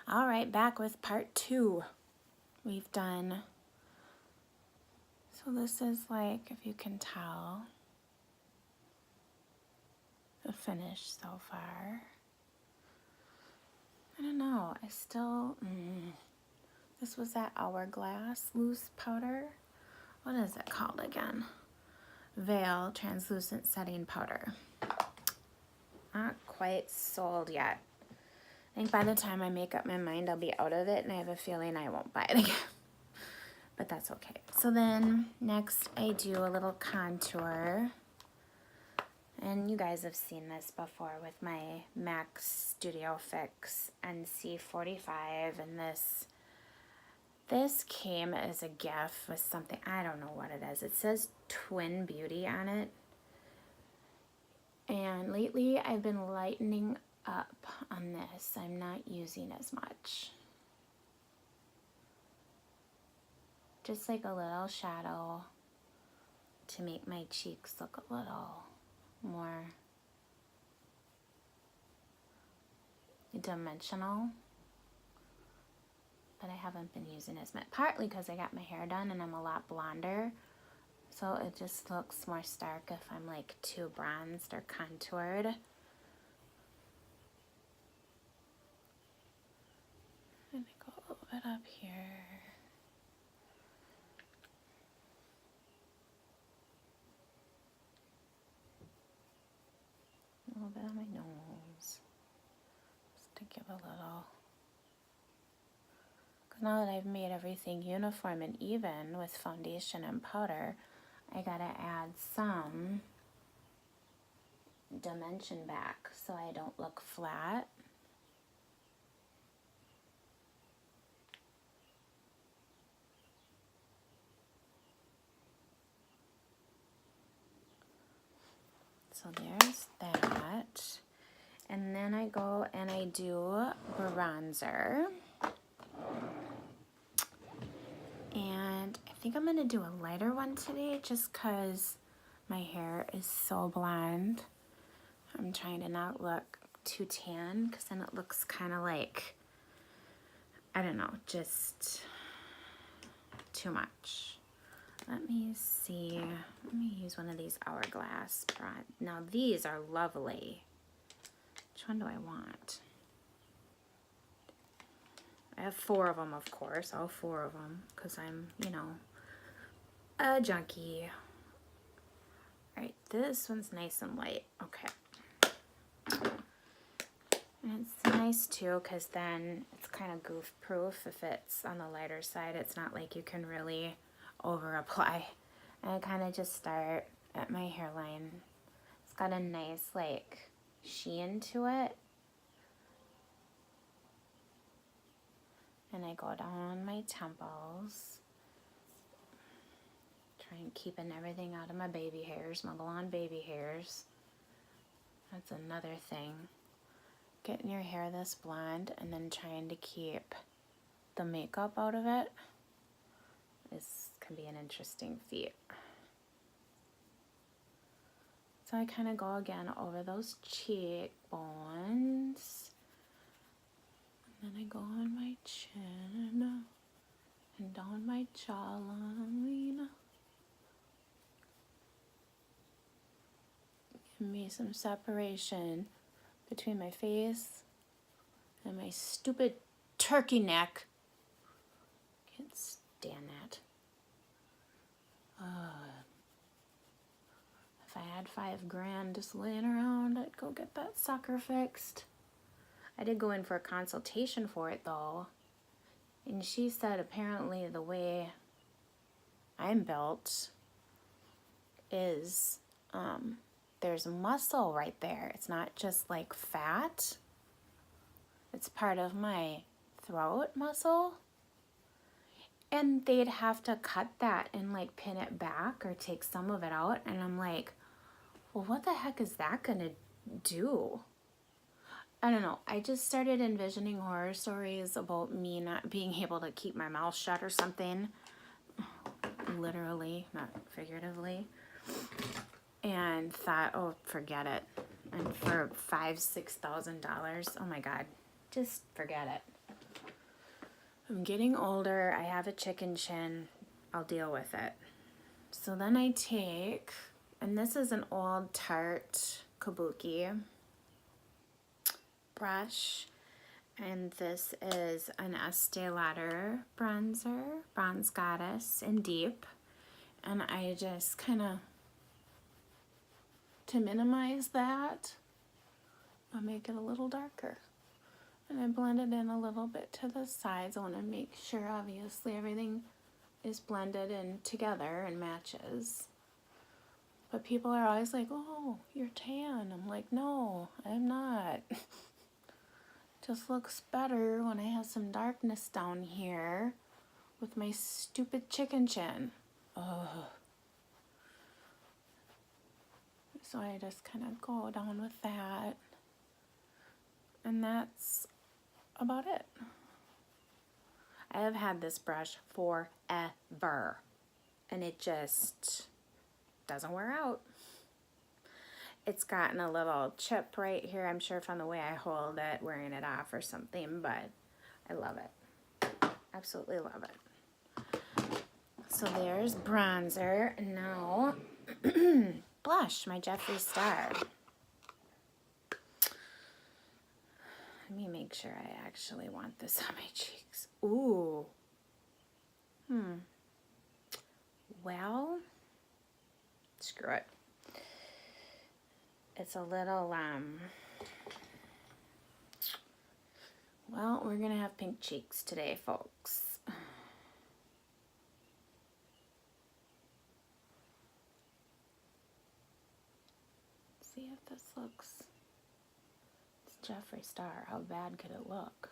All right, back with part 2. We've done, so this is like, if you can tell, the finish so far. I don't know, I still, this was that Hourglass loose powder. What is it called again? Veil translucent setting powder. Not quite sold yet. I think by the time I make up my mind, I'll be out of it, and I have a feeling I won't buy it again. But that's okay. So then next I do a little contour. And you guys have seen this before with my MAC Studio Fix NC45, and this came as a gift with something, I don't know what it is. It says Twin Beauty on it. And lately I've been lightening up on this. I'm not using as much. Just like a little shadow to make my cheeks look a little more dimensional. But I haven't been using as much, partly because I got my hair done and I'm a lot blonder. So it just looks more stark if I'm like too bronzed or contoured. And I go a little bit up here. A little bit on my nose, just to give a little, because now that I've made everything uniform and even with foundation and powder, I gotta add some dimension back so I don't look flat. So there's that. And then I go and I do bronzer. And I think I'm gonna do a lighter one today just because my hair is so blonde. I'm trying to not look too tan because then it looks kind of like, I don't know, just too much. Let me see. Let me use one of these Hourglass bronze. Now these are lovely. Which one do I want? I have 4 of them, of course. All 4 of them, because I'm, you know, a junkie. All right, this one's nice and light. Okay. And it's nice too, because then it's kind of goof proof if it's on the lighter side. It's not like you can really over apply. And I kind of just start at my hairline. It's got a nice like sheen to it. And I go down my temples. Trying keeping everything out of my baby hairs, my blonde baby hairs. That's another thing. Getting your hair this blonde and then trying to keep the makeup out of it can be an interesting feat. So I kind of go again over those cheekbones. And then I go on my chin and down my jawline. Give me some separation between my face and my stupid turkey neck. Can't stand that. If I had $5,000 just laying around, I'd go get that sucker fixed. I did go in for a consultation for it though, and she said apparently the way I'm built is there's muscle right there. It's not just like fat. It's part of my throat muscle. And they'd have to cut that and like pin it back or take some of it out. And I'm like, well, what the heck is that gonna do? I don't know. I just started envisioning horror stories about me not being able to keep my mouth shut or something. Literally, not figuratively. And thought, oh, forget it. And for $5,000, $6,000, oh my God, just forget it. I'm getting older. I have a chicken chin. I'll deal with it. So then I take, and this is an old Tarte Kabuki brush, and this is an Estee Lauder bronzer, Bronze Goddess in Deep, and I just kind of, to minimize that, I'll make it a little darker. And I blend it in a little bit to the sides. I want to make sure, obviously, everything is blended in together and matches. But people are always like, oh, you're tan. I'm like, no, I'm not. Just looks better when I have some darkness down here with my stupid chicken chin. Ugh. So I just kind of go down with that. And that's about it. I have had this brush forever, and it just doesn't wear out. It's gotten a little chip right here, I'm sure from the way I hold it, wearing it off or something, but I love it. Absolutely love it. So there's bronzer. And now, blush, my Jeffree Star. Let me make sure I actually want this on my cheeks. Ooh. Well, screw it. It's a little, well, we're gonna have pink cheeks today, folks. See if this looks, it's Jeffree Star. How bad could it look?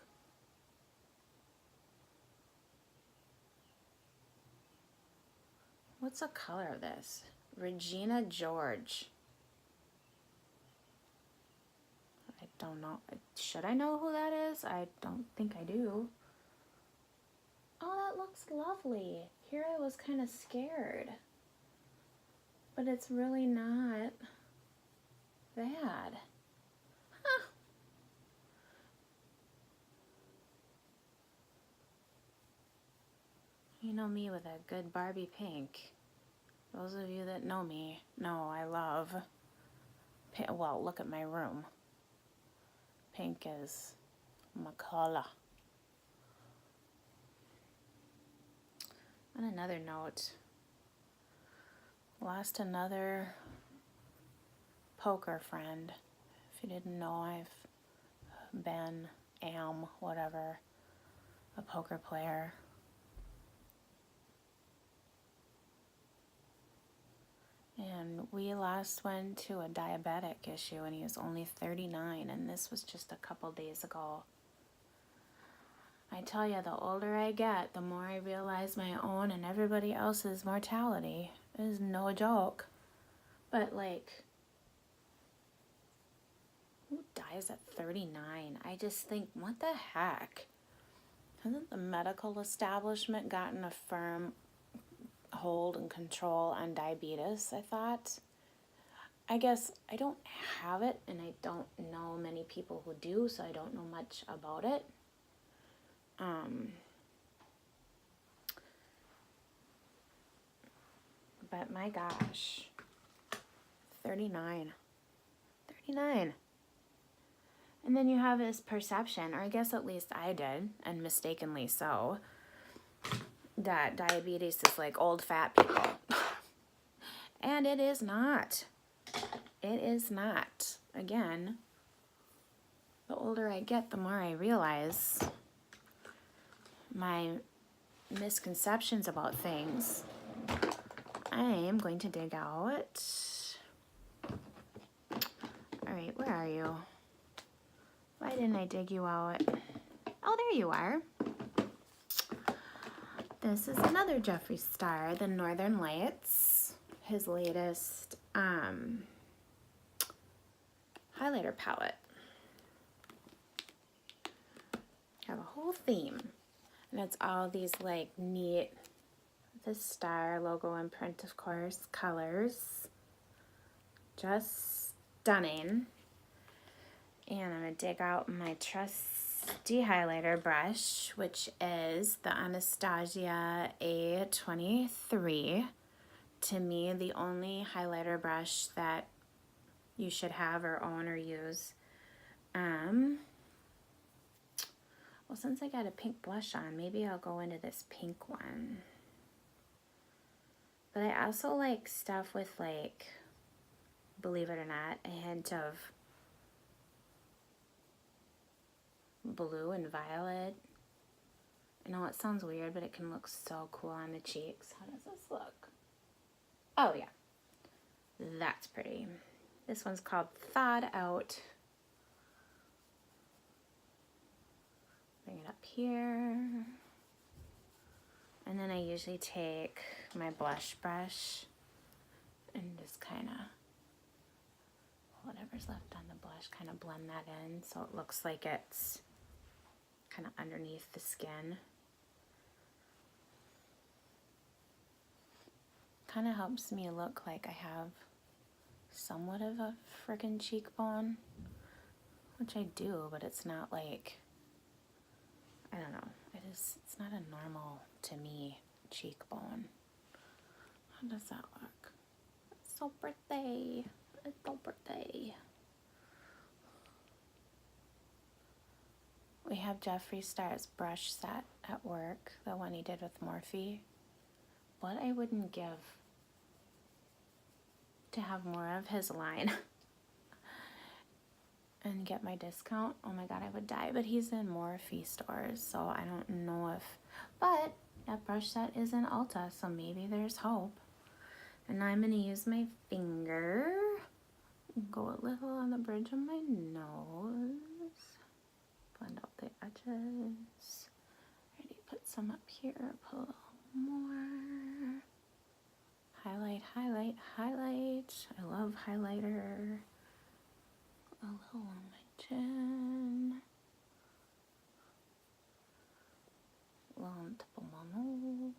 What's the color of this? Regina George. I don't know. Should I know who that is? I don't think I do. Oh, that looks lovely. Here I was kind of scared. But it's really not bad. Huh. You know me with a good Barbie pink. Those of you that know me know I love pink. Well, look at my room. Pink is my color. On another note, lost another poker friend. If you didn't know, I've been, whatever, a poker player. And we last went to a diabetic issue, and he was only 39, and this was just a couple days ago. I tell you, the older I get, the more I realize my own and everybody else's mortality. It is no joke. But, like, who dies at 39? I just think, what the heck? Hasn't the medical establishment gotten a firm hold and control on diabetes, I thought? I guess I don't have it, and I don't know many people who do, so I don't know much about it. But my gosh, 39. And then you have this perception, or I guess at least I did, and mistakenly so, that diabetes is like old fat people. And it is not. It is not. Again, the older I get, the more I realize my misconceptions about things. I am going to dig out. All right, where are you? Why didn't I dig you out? Oh, there you are. This is another Jeffree Star, the Northern Lights, his latest highlighter palette. Have a whole theme, and it's all these like neat, the star logo imprint, of course, colors, just stunning. And I'm gonna dig out my de-highlighter brush, which is the Anastasia A23. To me, the only highlighter brush that you should have or own or use. Well, since I got a pink blush on, maybe I'll go into this pink one. But I also like stuff with, like, believe it or not, a hint of blue and violet. I know it sounds weird, but it can look so cool on the cheeks. How does this look? Oh, yeah. That's pretty. This one's called Thawed Out. Bring it up here. And then I usually take my blush brush and just kind of, whatever's left on the blush, kind of blend that in so it looks like it's kind of underneath the skin. Kind of helps me look like I have somewhat of a friggin' cheekbone, which I do, but it's not like, I don't know, it's not a normal, to me, cheekbone. How does that look? It's so pretty. It's so pretty. We have Jeffree Star's brush set at work, the one he did with Morphe. What I wouldn't give to have more of his line and get my discount. Oh my god, I would die. But he's in Morphe stores, so I don't know if, but that brush set is in Ulta, so maybe there's hope. And now I'm going to use my finger and go a little on the bridge of my nose. Blend out the edges. Already put some up here, put a little more. Highlight, highlight, highlight. I love highlighter. A little on my chin. A little on the tip of my nose.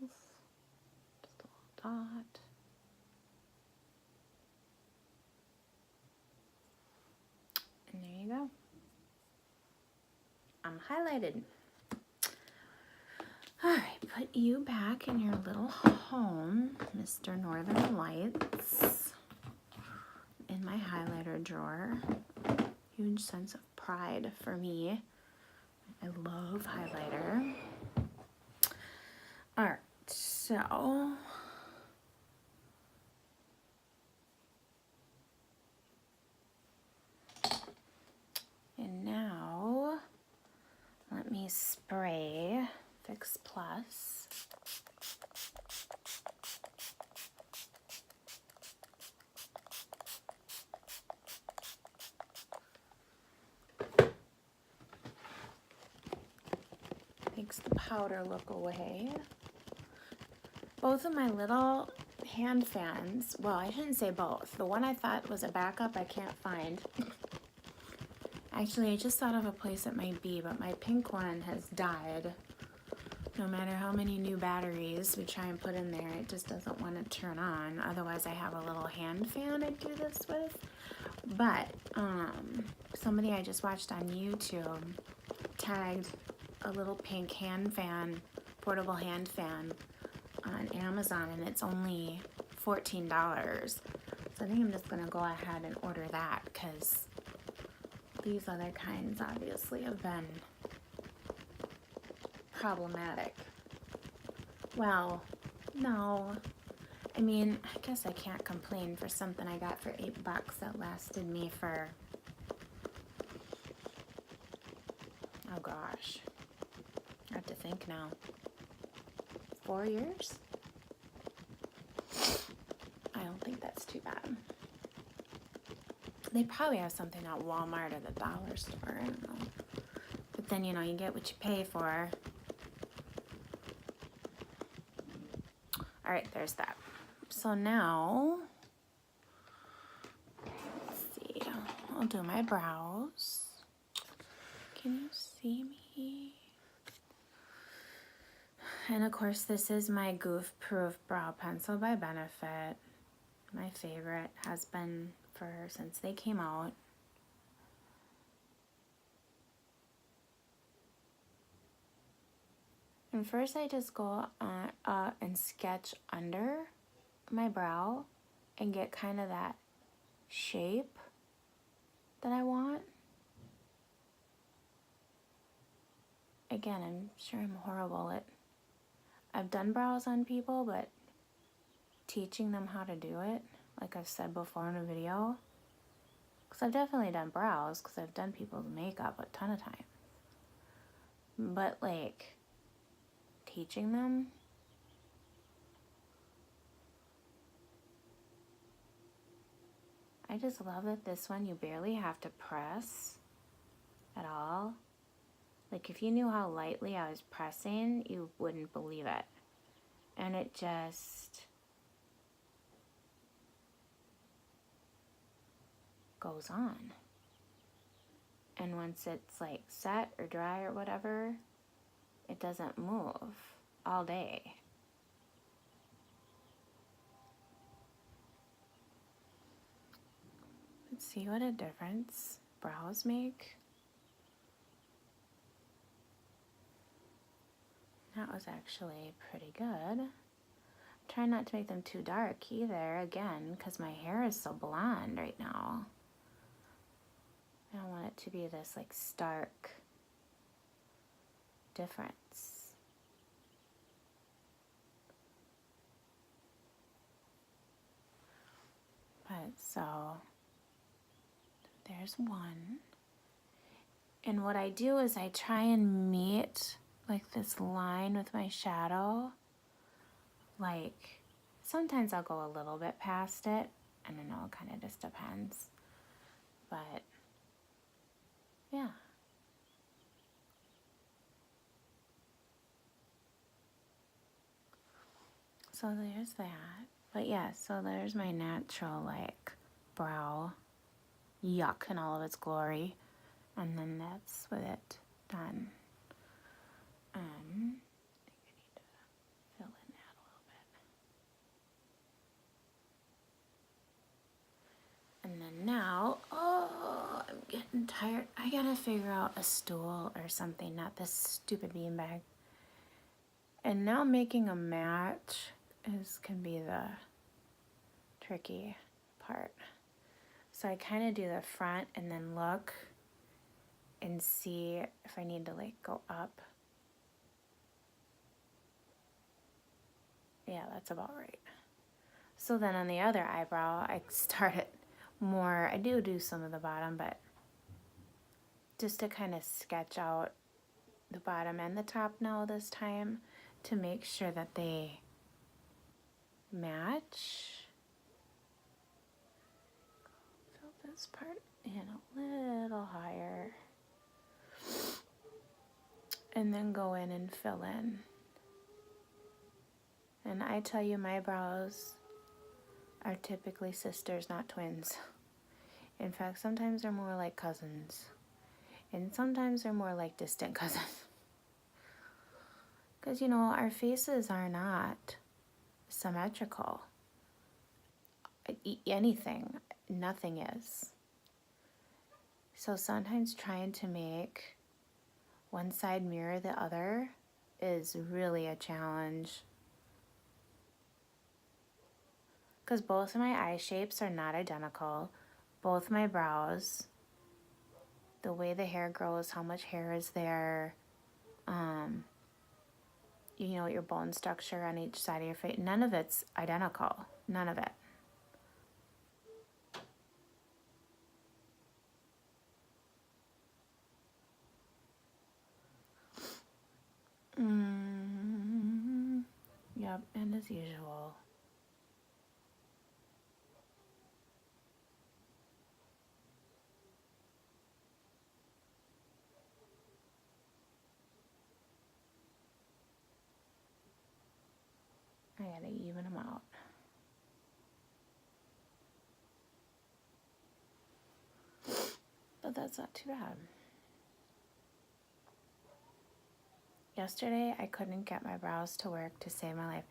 Just a little dot. And there you go. I'm highlighted. Alright, put you back in your little home, Mr. Northern Lights, in my highlighter drawer. Huge sense of pride for me. I love highlighter. Alright, so and now let me spray Fix Plus. Makes the powder look away. Both of my little hand fans, well, I shouldn't say both. The one I thought was a backup I can't find. Actually, I just thought of a place it might be, but my pink one has died. No matter how many new batteries we try and put in there, it just doesn't want to turn on. Otherwise, I have a little hand fan I do this with. But somebody I just watched on YouTube tagged a little pink hand fan, portable hand fan on Amazon, and it's only $14. So I think I'm just going to go ahead and order that, because these other kinds obviously have been problematic. Well, no. I mean, I guess I can't complain for something I got for $8 that lasted me for, oh gosh, I have to think now, 4 years? I don't think that's too bad. They probably have something at Walmart or the dollar store, I don't know. But then, you know, you get what you pay for. Alright, there's that. So now, let's see, I'll do my brows. Can you see me? And of course, this is my Goof Proof Brow Pencil by Benefit. My favorite, has been since they came out. And first I just go and sketch under my brow and get kind of that shape that I want. Again, I'm sure I'm horrible at, I've done brows on people, but teaching them how to do it, like I've said before in a video, because I've definitely done brows, because I've done people's makeup a ton of times. But like, teaching them, I just love that this one you barely have to press at all. Like if you knew how lightly I was pressing, you wouldn't believe it. And it just goes on. And once it's like set or dry or whatever, it doesn't move all day. Let's see what a difference brows make. That was actually pretty good. Try not to make them too dark either, again, because my hair is so blonde right now. I don't want it to be this like stark difference. But so, there's one. And what I do is I try and meet like this line with my shadow. Like, sometimes I'll go a little bit past it. I don't know, it kind of just depends. But, yeah. So there's that. But yeah, so there's my natural, like, brow. Yuck in all of its glory. And then that's with it done. I think I need to fill in that a little bit. And then now, oh, I'm getting tired. I gotta figure out a stool or something, not this stupid beanbag. And now making a match can be the tricky part. So I kind of do the front and then look and see if I need to like go up. Yeah, that's about right. So then on the other eyebrow, I started more, I do some of the bottom, but just to kind of sketch out the bottom and the top now this time to make sure that they match. Fill this part in a little higher. And then go in and fill in. And I tell you, my brows are typically sisters, not twins. In fact, sometimes they're more like cousins. And sometimes they're more like distant cousins. Because, you know, our faces are not symmetrical. Anything, nothing is. So sometimes trying to make one side mirror the other is really a challenge. Because both of my eye shapes are not identical. Both my brows, the way the hair grows, how much hair is there, you know, your bone structure on each side of your face, none of it's identical. None of it. Yep, and as usual. I gotta even them out. But that's not too bad. Yesterday, I couldn't get my brows to work to save my life.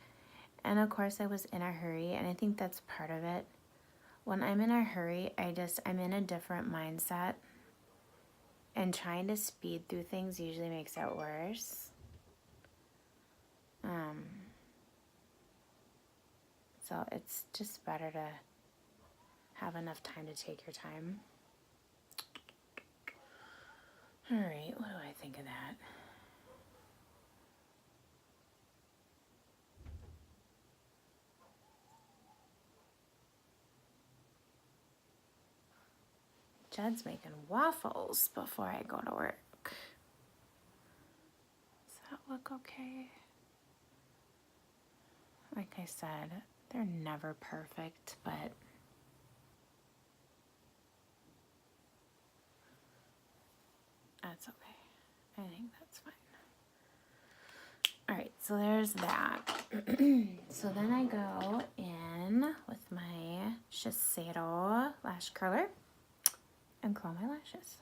And of course, I was in a hurry, and I think that's part of it. When I'm in a hurry, I'm in a different mindset. And trying to speed through things usually makes it worse. So it's just better to have enough time to take your time. All right, what do I think of that? Jed's making waffles before I go to work. Does that look okay? Like I said, they're never perfect, but that's okay. I think that's fine. All right, so there's that. So then I go in with my Shiseido lash curler and curl my lashes.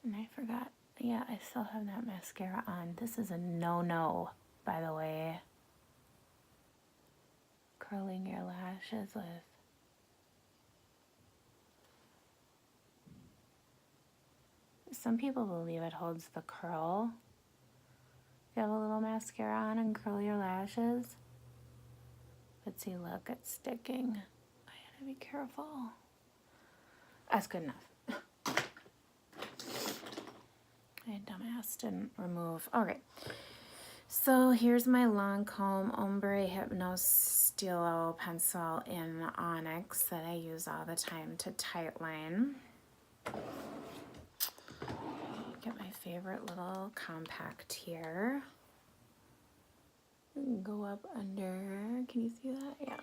And I forgot, yeah, I still have that mascara on. This is a no-no, by the way. Curling your lashes with some people believe it holds the curl. You have a little mascara on and curl your lashes. But see, look, it's sticking. I gotta be careful. That's good enough. My dumbass didn't remove. Okay. So here's my Lancome Ombre Hypno Stilo pencil in Onyx that I use all the time to tightline. Get my favorite little compact here. Go up under, can you see that? Yeah.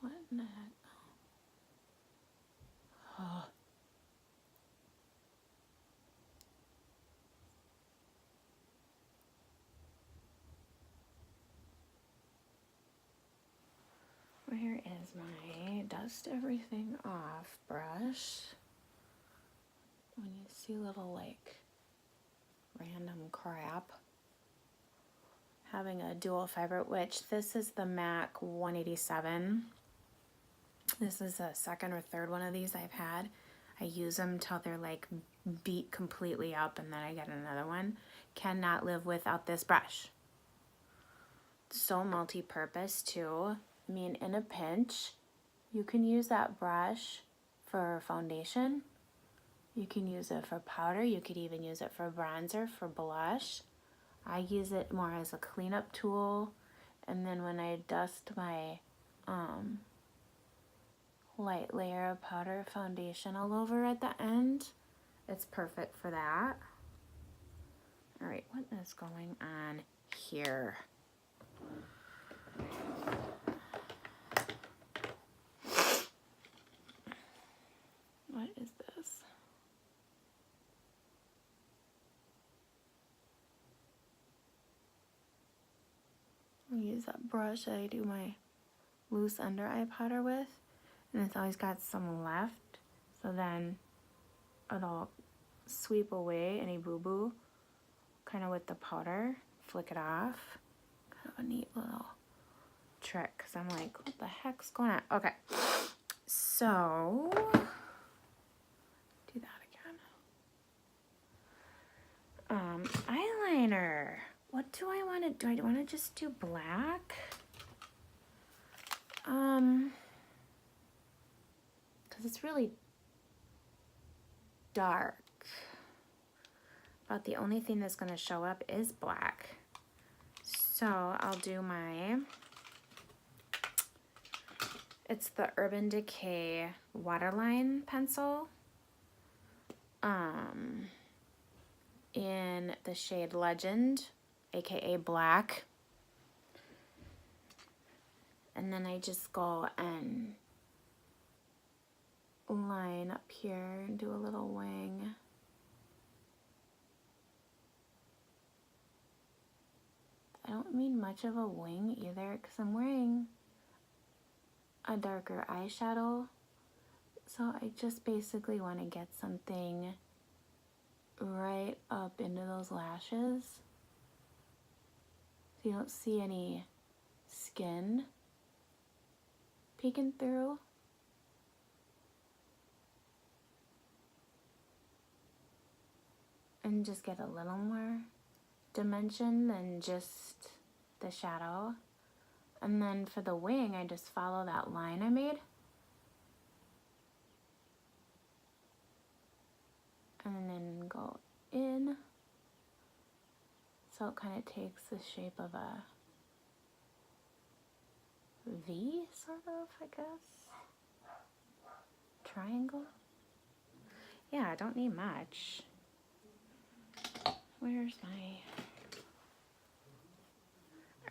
What in the heck? Oh. Where is my dust everything off brush? When you see little like random crap. Having a dual fiber, which this is the MAC 187. This is the second or third one of these I've had. I use them till they're like beat completely up and then I get another one. Cannot live without this brush. So multi-purpose too. I mean, in a pinch, you can use that brush for foundation. You can use it for powder. You could even use it for bronzer, for blush. I use it more as a cleanup tool. And then when I dust my light layer of powder foundation all over at the end, it's perfect for that. All right, what is going on here? What is this? I use that brush that I do my loose under eye powder with, and it's always got some left, so then it'll sweep away any boo-boo kind of with the powder, flick it off. Kind of a neat little trick, because I'm like, what the heck's going on? Okay, so do that again. Eyeliner. What do I want to do? I want to just do black. Because it's really dark. About the only thing that's going to show up is black. So I'll do my, it's the Urban Decay Waterline pencil. In the shade Legend, aka black. And then I just go and line up here and do a little wing. I don't mean much of a wing either because I'm wearing a darker eyeshadow. So I just basically want to get something right up into those lashes so you don't see any skin peeking through. And just get a little more dimension than just the shadow. And then for the wing, I just follow that line I made. And then go in. So it kind of takes the shape of a V, sort of, I guess. Triangle. Yeah, I don't need much. Where's my...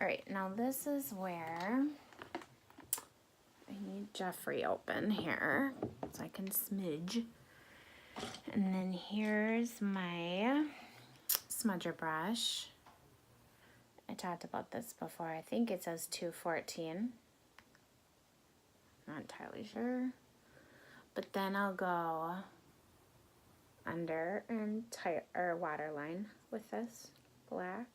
Alright, now this is where I need Jeffree open here so I can smidge. And then here's my smudger brush. I talked about this before. I think it says 214. Not entirely sure. But then I'll go under and waterline with this black.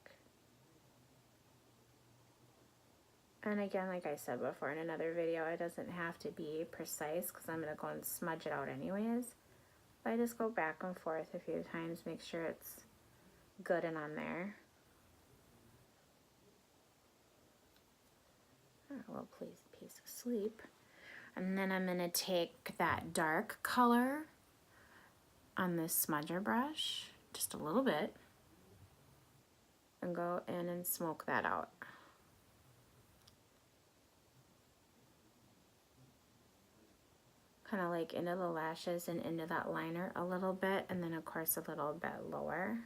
And again, like I said before in another video, it doesn't have to be precise because I'm going to go and smudge it out anyways. But I just go back and forth a few times, make sure it's good and on there. Oh, well, please, piece of sleep. And then I'm going to take that dark color on this smudger brush, just a little bit, and go in and smoke that out. Kind of like into the lashes and into that liner a little bit, and then of course a little bit lower.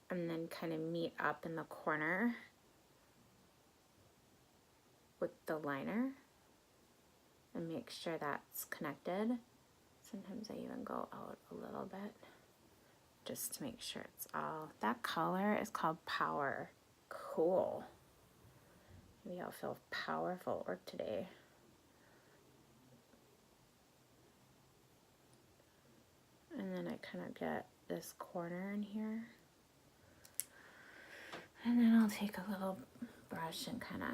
And then kind of meet up in the corner with the liner and make sure that's connected. Sometimes I even go out a little bit just to make sure it's all. That color is called Power. Cool. Maybe I'll feel powerful at work today. And then I kind of get this corner in here. And then I'll take a little brush and kind of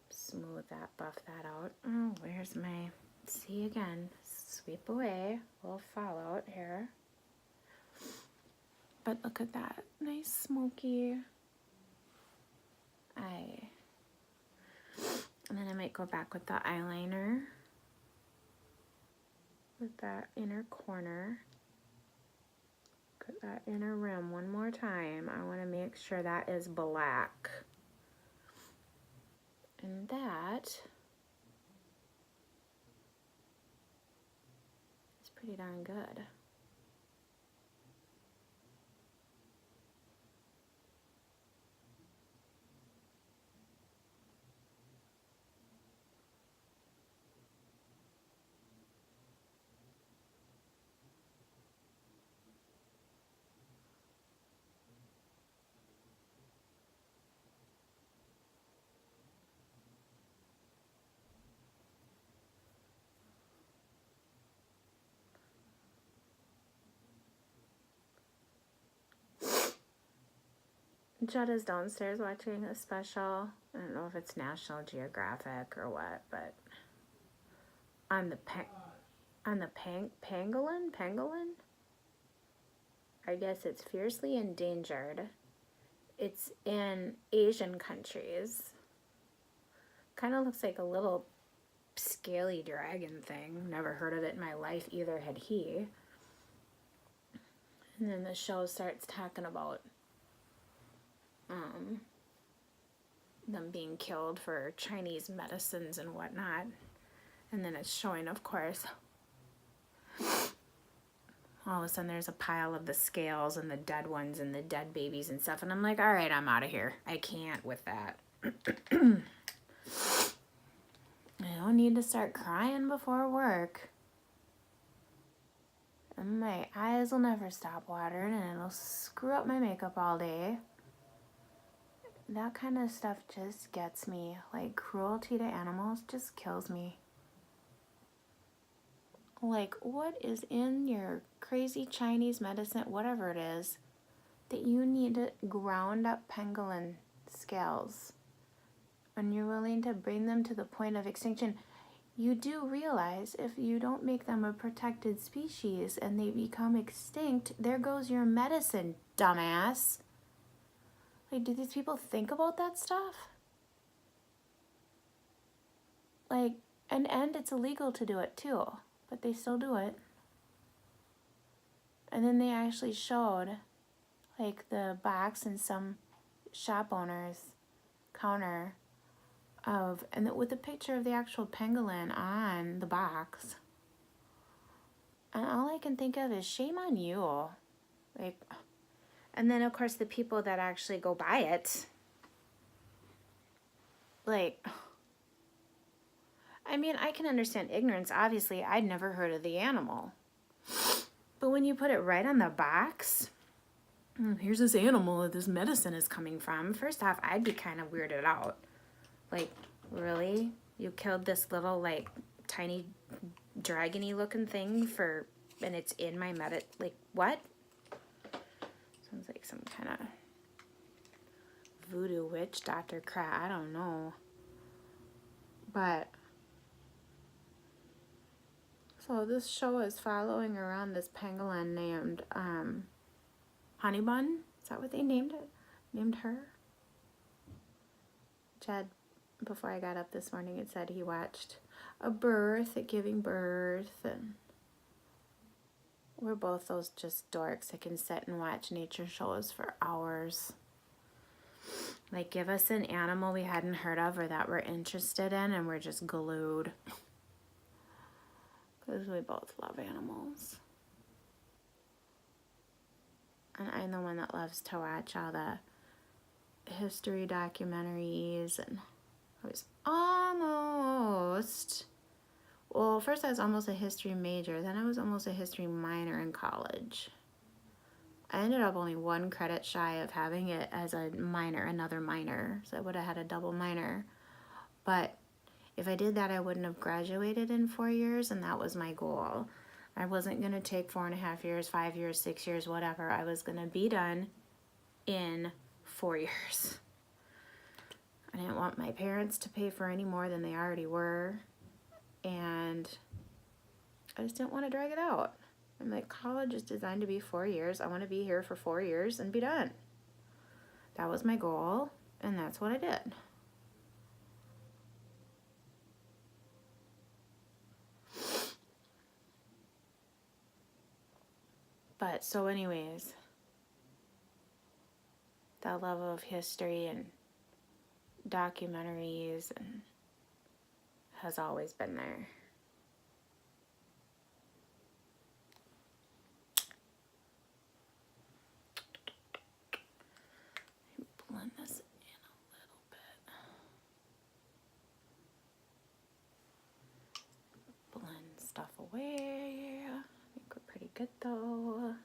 smooth that, buff that out. Oh, where's my, see again, sweep away, little fallout here. But look at that, nice smoky eye. And then I might go back with the eyeliner with that inner corner. Look at that inner rim one more time. I want to make sure that is black. And that is pretty darn good. Judd is downstairs watching a special. I don't know if it's National Geographic or what, but on the pangolin? I guess it's fiercely endangered. It's in Asian countries. Kind of looks like a little scaly dragon thing. Never heard of it in my life, either had he. And then the show starts talking about them being killed for Chinese medicines and whatnot. And then it's showing, of course, all of a sudden there's a pile of the scales and the dead ones and the dead babies and stuff. And I'm like, all right, I'm out of here. I can't with that. I don't need to start crying before work. And my eyes will never stop watering and it'll screw up my makeup all day. That kind of stuff just gets me. Like, cruelty to animals just kills me. Like, what is in your crazy Chinese medicine, whatever it is, that you need to ground up pangolin scales and you're willing to bring them to the point of extinction? You do realize if you don't make them a protected species and they become extinct, there goes your medicine, dumbass. Like, do these people think about that stuff? Like, and it's illegal to do it too, but they still do it. And then they actually showed, like, the box in some shop owner's counter of, and with a picture of the actual pangolin on the box. And all I can think of is shame on you. Like, and then of course the people that actually go buy it, like, I mean, I can understand ignorance. Obviously, I'd never heard of the animal. But when you put it right on the box, here's this animal that this medicine is coming from. First off, I'd be kind of weirded out. Like, really? You killed this little, like, tiny dragon-y looking thing for, and it's in my like, what? Sounds like some kind of voodoo witch doctor crap. I don't know. But, so this show is following around this pangolin named Honey Bun. Is that what they named it? Named her? Chad, before I got up this morning, it said he watched a birth at giving birth, and we're both those just dorks that can sit and watch nature shows for hours. Like, give us an animal we hadn't heard of or that we're interested in, and we're just glued. Because we both love animals. And I'm the one that loves to watch all the history documentaries, and I was almost, well, first I was almost a history major, then I was almost a history minor in college. I ended up only one credit shy of having it as a minor, another minor, so I would have had a double minor. But if I did that, I wouldn't have graduated in 4 years, and that was my goal. I wasn't going to take 4.5 years, 5 years, 6 years, whatever. I was going to be done in 4 years. I didn't want my parents to pay for any more than they already were, and I just didn't want to drag it out. I'm like, college is designed to be 4 years. I want to be here for 4 years and be done. That was my goal, and that's what I did. But so anyways, that love of history and documentaries and has always been there. Blend this in a little bit. Blend stuff away. I think we're pretty good though.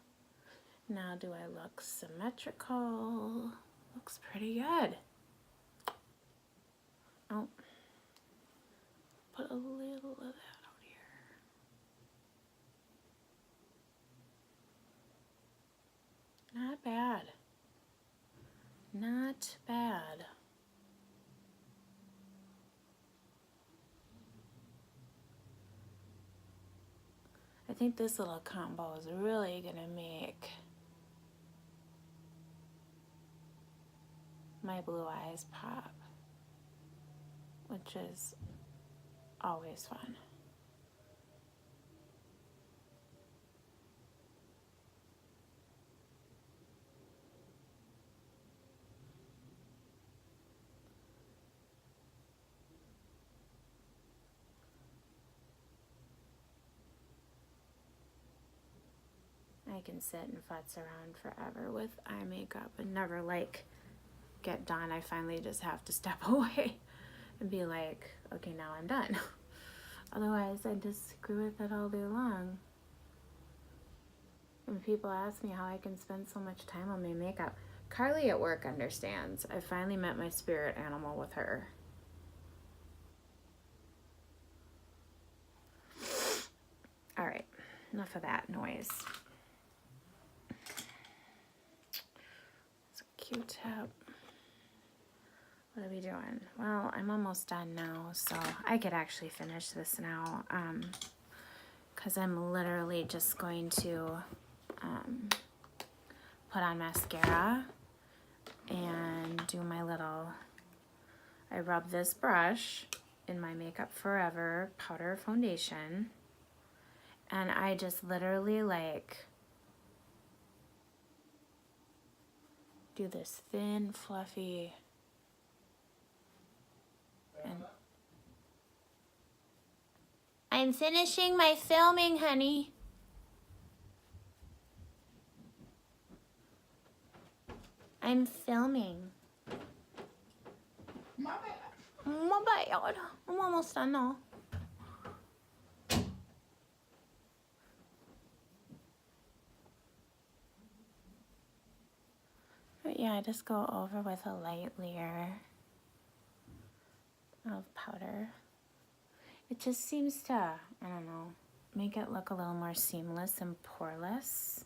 Now do I look symmetrical? Looks pretty good. Oh, put a little of that out here. Not bad. Not bad. I think this little combo is really gonna make my blue eyes pop, which is always fun. I can sit and futz around forever with eye makeup and never like get done. I finally just have to step away and be like, okay, now I'm done. Otherwise, I just screw with it all day long. And people ask me how I can spend so much time on my makeup. Carly at work understands. I finally met my spirit animal with her. All right. enough of that noise. It's a Q-tip. What are we doing? Well, I'm almost done now, so I could actually finish this now, because I'm literally just going to put on mascara and do my little, I rub this brush in my Makeup Forever powder foundation, and I just literally like do this thin, fluffy, and I'm finishing my filming, honey. I'm filming. My bad. I'm almost done now. But yeah, I just go over with a light layer of powder. It just seems to, I don't know, make it look a little more seamless and poreless.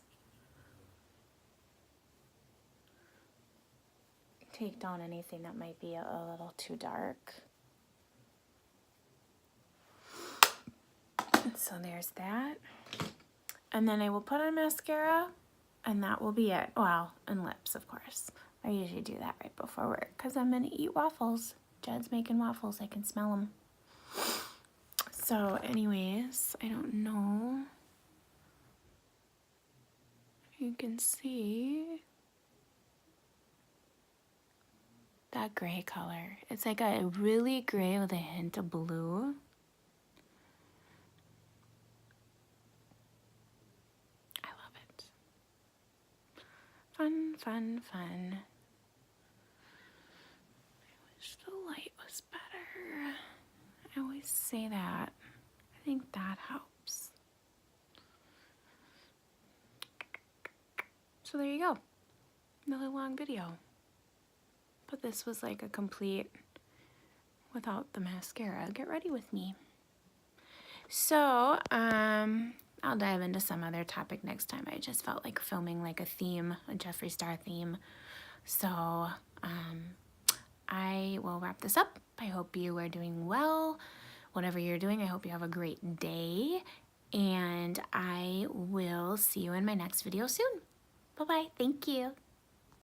Take down anything that might be a little too dark. So there's that. And then I will put on mascara, and that will be it. Well, and lips, of course. I usually do that right before work because I'm gonna eat waffles. Jed's making waffles, I can smell them. So anyways, I don't know if you can see that gray color. It's like a really gray with a hint of blue. I love it. Fun, fun, fun. I wish the light was better. I always say that. I think that helps. So there you go. Another long video. But this was like a complete without the mascara. Get ready with me. So, I'll dive into some other topic next time. I just felt like filming like a theme, a Jeffree Star theme. So, I will wrap this up. I hope you are doing well. Whatever you're doing, I hope you have a great day. And I will see you in my next video soon. Bye-bye. Thank you.